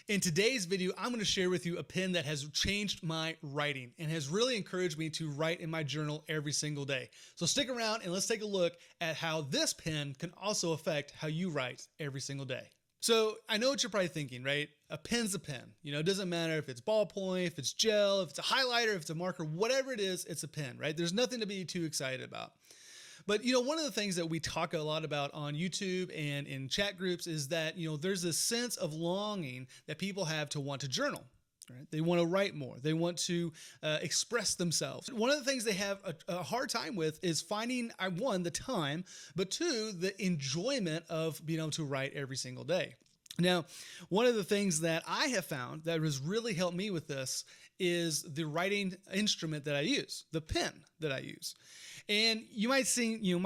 In today's video, I'm going to share with you a pen that has changed my writing and has really encouraged me to write in my journal every single day. So stick around and let's take a look at how this pen can also affect how you write every single day. So I know what you're probably thinking, right? A pen's a pen. You know, it doesn't matter if it's ballpoint, if it's gel, if it's a highlighter, if it's a marker, whatever it is, it's a pen, right? There's nothing to be too excited about. But, you know, one of the things that we talk a lot about on YouTube and in chat groups is that, you know, there's this sense of longing that people have to want to journal. Right? They want to write more. They want to express themselves. One of the things they have a hard time with is finding, one, the time, but two, the enjoyment of being able to write every single day. Now, one of the things that I have found that has really helped me with this is the writing instrument that I use, the pen that I use. And you might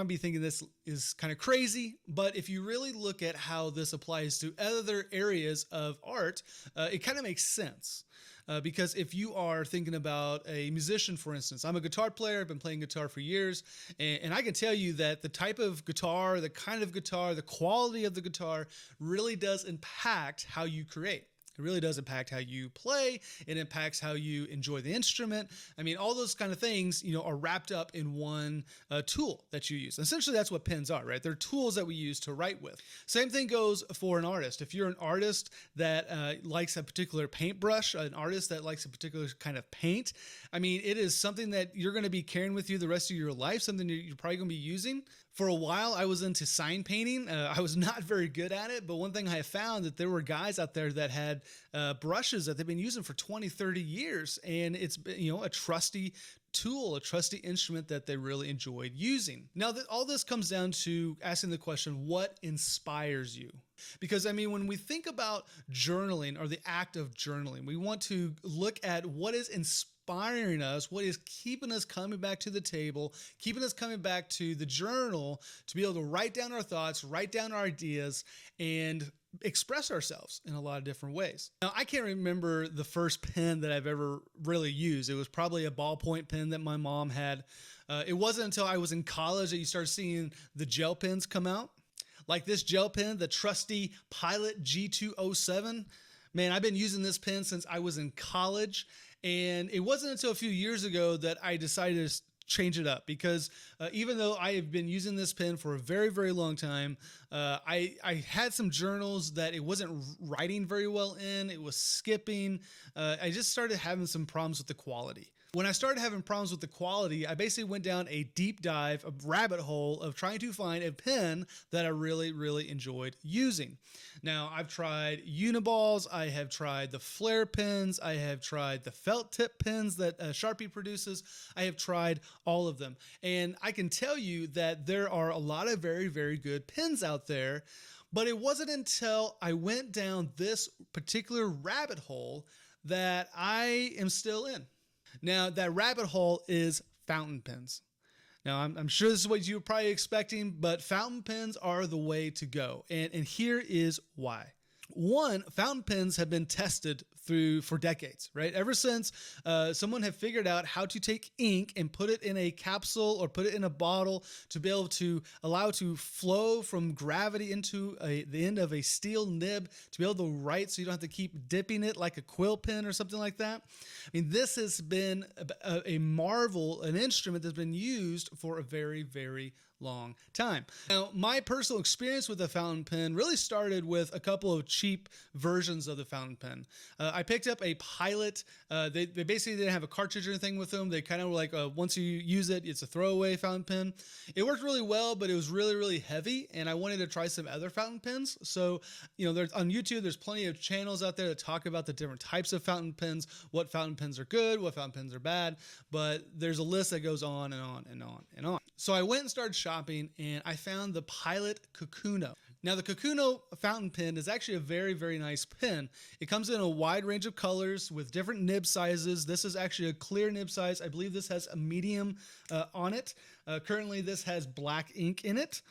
be thinking this is kind of crazy, but if you really look at how this applies to other areas of art, it kind of makes sense. Because if you are thinking about a musician, for instance, I'm a guitar player, I've been playing guitar for years, and I can tell you that the type of guitar, the kind of guitar, the quality of the guitar really does impact how you create. It really does impact how you play. It impacts how you enjoy the instrument. I mean, all those kind of things, you know, are wrapped up in one tool that you use. Essentially, that's what pens are, right? They're tools that we use to write with. Same thing goes for an artist. If you're an artist that likes a particular paintbrush, an artist that likes a particular kind of paint, I mean, it is something that you're going to be carrying with you the rest of your life, something that you're probably going to be using. For a while, I was into sign painting. I was not very good at it, but one thing I found that there were guys out there that had brushes that they've been using for 20, 30 years. And it's, you know, a trusty tool, a trusty instrument that they really enjoyed using. Now, all this comes down to asking the question, what inspires you? Because, I mean, when we think about journaling or the act of journaling, we want to look at what is inspiring us, what is keeping us coming back to the table, keeping us coming back to the journal to be able to write down our thoughts, write down our ideas, and express ourselves in a lot of different ways. Now, I can't remember the first pen that I've ever really used. It was probably a ballpoint pen that my mom had. It wasn't until I was in college that you started seeing the gel pens come out. Like this gel pen, the trusty Pilot G207. Man, I've been using this pen since I was in college. And it wasn't until a few years ago that I decided to change it up, because even though I have been using this pen for a very, very long time, I had some journals that it wasn't writing very well in. It was skipping. I just started having some problems with the quality. When I started having problems with the quality, I basically went down a deep dive, a rabbit hole of trying to find a pen that I really, really enjoyed using. Now, I've tried Uniballs, I have tried the Flair pens, I have tried the felt tip pens that Sharpie produces. I have tried all of them. And I can tell you that there are a lot of very, very good pens out there, but it wasn't until I went down this particular rabbit hole that I am still in. Now, that rabbit hole is fountain pens. Now, I'm sure this is what you were probably expecting, but fountain pens are the way to go. And here is why. One, fountain pens have been tested for decades, right? Ever since someone had figured out how to take ink and put it in a capsule or put it in a bottle to be able to allow it to flow from gravity into the end of a steel nib to be able to write so you don't have to keep dipping it like a quill pen or something like that. I mean, this has been a marvel, an instrument that's been used for a very, very long time. Now, my personal experience with the fountain pen really started with a couple of cheap versions of the fountain pen. I picked up a Pilot. They basically didn't have a cartridge or anything with them. They kind of were like, once you use it, it's a throwaway fountain pen. It worked really well, but it was really, really heavy, and I wanted to try some other fountain pens. So, you know, there's on YouTube, there's plenty of channels out there that talk about the different types of fountain pens, what fountain pens are good, what fountain pens are bad, but there's a list that goes on and on and on and on. So I went and started shopping, and I found the Pilot Kakuno. Now, the Kakuno fountain pen is actually a very, very nice pen. It comes in a wide range of colors with different nib sizes. This is actually a clear nib size. I believe this has a medium on it. Currently, this has black ink in it.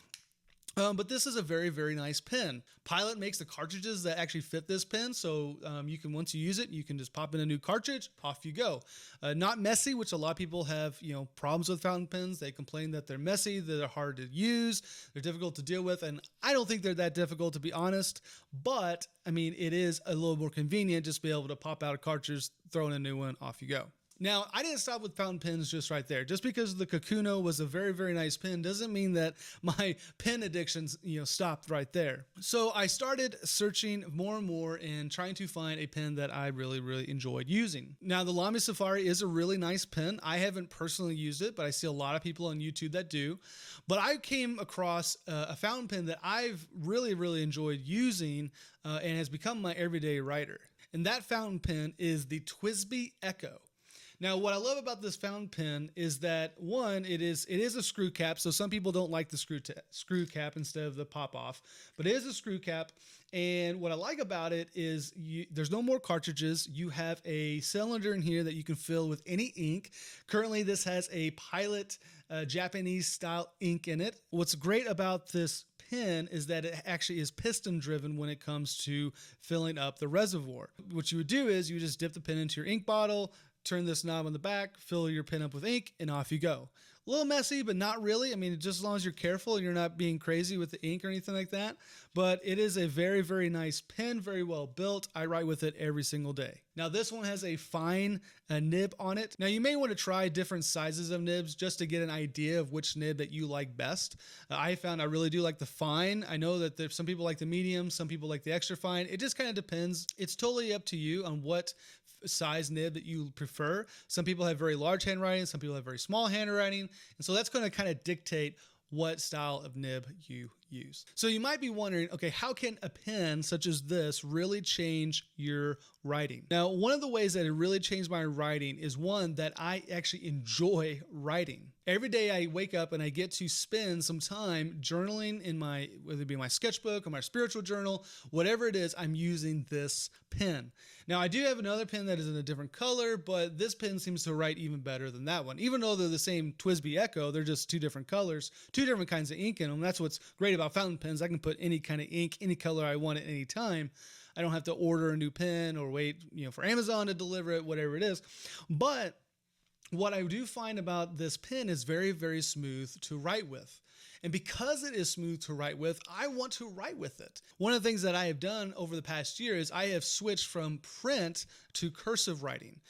But this is a very, very nice pen. Pilot makes the cartridges that actually fit this pen, so you can, once you use it, you can just pop in a new cartridge, off you go. Not messy, which a lot of people have, problems with fountain pens. They complain that they're messy, that they're hard to use, they're difficult to deal with, and I don't think they're that difficult, to be honest. But I mean, it is a little more convenient just to be able to pop out a cartridge, throw in a new one, off you go. Now, I didn't stop with fountain pens just right there. Just because the Kakuno was a very, very nice pen doesn't mean that my pen addictions, stopped right there. So I started searching more and more and trying to find a pen that I really, really enjoyed using. Now, the Lamy Safari is a really nice pen. I haven't personally used it, but I see a lot of people on YouTube that do. But I came across a fountain pen that I've really, really enjoyed using and has become my everyday writer. And that fountain pen is the TWSBI Echo. Now, what I love about this fountain pen is that, one, it is a screw cap, so some people don't like the screw cap instead of the pop off, but it is a screw cap. And what I like about it is there's no more cartridges. You have a cylinder in here that you can fill with any ink. Currently, this has a Pilot Japanese style ink in it. What's great about this pen is that it actually is piston driven when it comes to filling up the reservoir. What you would do is you just dip the pen into your ink bottle, turn this knob on the back, fill your pen up with ink, and off you go. A little messy, but not really. I mean, just as long as you're careful and you're not being crazy with the ink or anything like that. But it is a very, very nice pen, very well built. I write with it every single day. Now, this one has a fine nib on it. Now, you may want to try different sizes of nibs just to get an idea of which nib that you like best. I found I really do like the fine. I know that there's some people like the medium, some people like the extra fine. It just kind of depends. It's totally up to you on what size nib that you prefer. Some people have very large handwriting, some people have very small handwriting, and so that's going to kind of dictate what style of nib you use. So you might be wondering, okay, how can a pen such as this really change your writing? Now, one of the ways that it really changed my writing is, one, that I actually enjoy writing. Every day I wake up and I get to spend some time journaling in whether it be my sketchbook or my spiritual journal, whatever it is, I'm using this pen. Now, I do have another pen that is in a different color, but this pen seems to write even better than that one. Even though they're the same TWSBI Echo, they're just two different colors, two different kinds of ink in them. That's what's great about fountain pens. I can put any kind of ink, any color I want at any time. I don't have to order a new pen or wait, for Amazon to deliver it, whatever it is. But what I do find about this pen is very, very smooth to write with. And because it is smooth to write with, I want to write with it. One of the things that I have done over the past year is I have switched from print to cursive writing.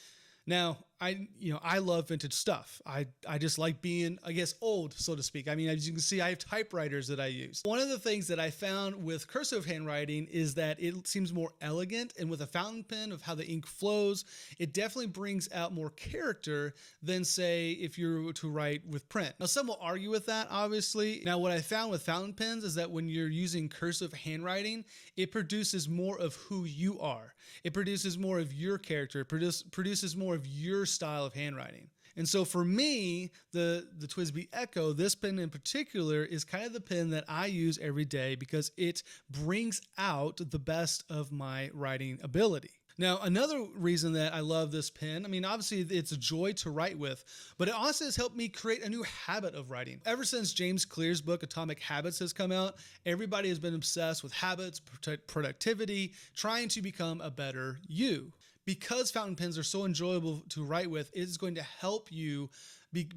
Now, I love vintage stuff. I just like being, I guess, old, so to speak. I mean, as you can see, I have typewriters that I use. One of the things that I found with cursive handwriting is that it seems more elegant, and with a fountain pen of how the ink flows, it definitely brings out more character than, say, if you were to write with print. Now, some will argue with that, obviously. Now, what I found with fountain pens is that when you're using cursive handwriting, it produces more of who you are. It produces more of your character. It produces more of your style of handwriting. And so for me, the TWSBI Echo, this pen in particular, is kind of the pen that I use every day because it brings out the best of my writing ability. Now, another reason that I love this pen, I mean, obviously it's a joy to write with, but it also has helped me create a new habit of writing. Ever since James Clear's book, Atomic Habits, has come out, everybody has been obsessed with habits, productivity, trying to become a better you. Because fountain pens are so enjoyable to write with, it is going to help you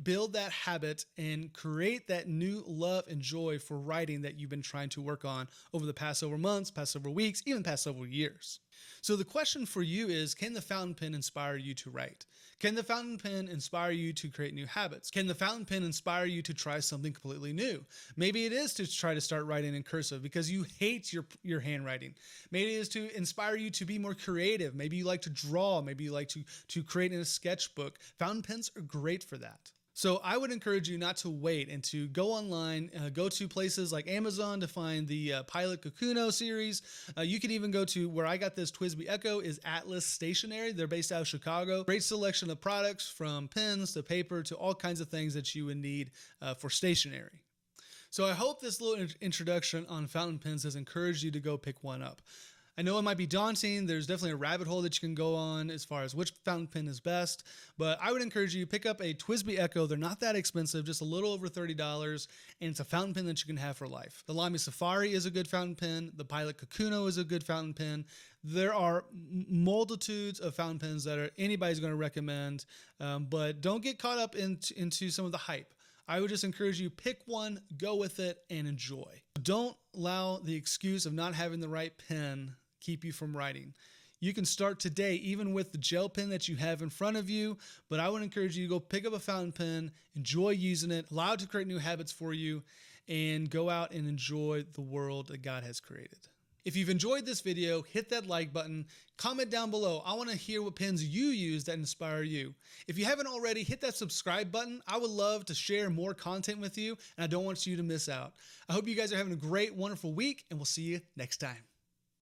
build that habit and create that new love and joy for writing that you've been trying to work on over the past several months, past several weeks, even past several years. So the question for you is, can the fountain pen inspire you to write? Can the fountain pen inspire you to create new habits? Can the fountain pen inspire you to try something completely new? Maybe it is to try to start writing in cursive because you hate your handwriting. Maybe it is to inspire you to be more creative. Maybe you like to draw. Maybe you like to create in a sketchbook. Fountain pens are great for that. So I would encourage you not to wait and to go online, go to places like Amazon to find the Pilot Kakuno series. You can even go to where I got this TWSBI Echo is Atlas Stationery. They're based out of Chicago. Great selection of products from pens to paper to all kinds of things that you would need for stationery. So I hope this little introduction on fountain pens has encouraged you to go pick one up. I know it might be daunting. There's definitely a rabbit hole that you can go on as far as which fountain pen is best, but I would encourage you to pick up a TWSBI Echo. They're not that expensive, just a little over $30, and it's a fountain pen that you can have for life. The Lamy Safari is a good fountain pen. The Pilot Kakuno is a good fountain pen. There are multitudes of fountain pens that anybody's going to recommend, but don't get caught up into some of the hype. I would just encourage you, pick one, go with it, and enjoy. Don't allow the excuse of not having the right pen keep you from writing. You can start today, even with the gel pen that you have in front of you, but I would encourage you to go pick up a fountain pen, enjoy using it, allow it to create new habits for you, and go out and enjoy the world that God has created. If you've enjoyed this video, hit that like button, comment down below. I want to hear what pens you use that inspire you. If you haven't already, hit that subscribe button. I would love to share more content with you, and I don't want you to miss out. I hope you guys are having a great, wonderful week, and we'll see you next time.